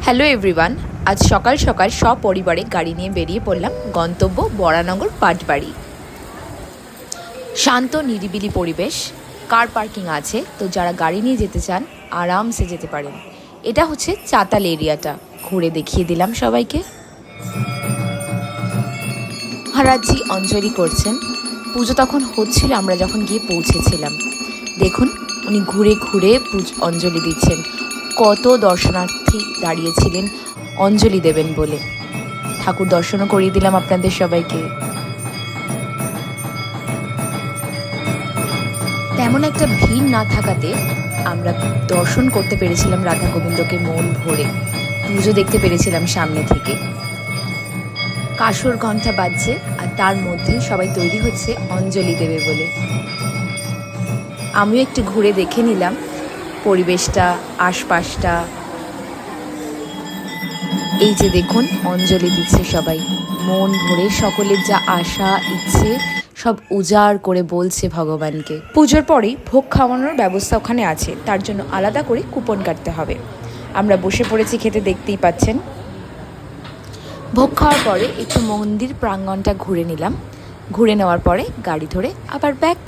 Hello everyone, আজ সকাল সকাল সপরিবারে গাড়ি নিয়ে বেরিয়ে পড়লাম গন্তব্য বরানগর পাটবাড়ি। শান্ত নিরিবিলি পরিবেশ, কার পার্কিং আছে, তো যারা গাড়ি নিয়ে যেতে চান আরামসে যেতে পারেন। এটা হচ্ছে চাতাল এরিয়াটা, ঘুরে দেখিয়ে দিলাম সবাইকে। মহারাজজি অঞ্জলি করছেন, পুজো তখন হচ্ছিল আমরা যখন গিয়ে পৌঁছেছিলাম। দেখুন উনি ঘুরে ঘুরে অঞ্জলি দিচ্ছেন। কত দর্শনার্থী দাঁড়িয়েছিলেন অঞ্জলি দেবেন বলে। ঠাকুর দর্শনও করিয়ে দিলাম আপনাদের সবাইকে। তেমন একটা ভিড় না থাকাতে আমরা দর্শন করতে পেরেছিলাম রাধা গোবিন্দকে মন ভরে, পুজো দেখতে পেরেছিলাম সামনে থেকে। কাসর ঘণ্টা বাজছে আর তার মধ্যেই সবাই তৈরি হচ্ছে অঞ্জলি দেবে বলে। আমিও একটু ঘুরে দেখে নিলাম পরিবেশটা, আশপাশটা। এই যে দেখুন অঞ্জলি দিচ্ছে সবাই মন ভরে, সকলের যা আশা ইচ্ছে সব উজাড় করে বলছে ভগবানকে। পুজোর পরেই ভোগ খাওয়ানোর ব্যবস্থা ওখানে আছে, তার জন্য আলাদা করে কুপন কাটতে হবে। আমরা বসে পড়েছি খেতে, দেখতেই পাচ্ছেন। ভোগ খাওয়ার পরে একটু মন্দির প্রাঙ্গণটা ঘুরে নিলাম। ঘুরে নেওয়ার পরে গাড়ি ধরে আবার ব্যাক।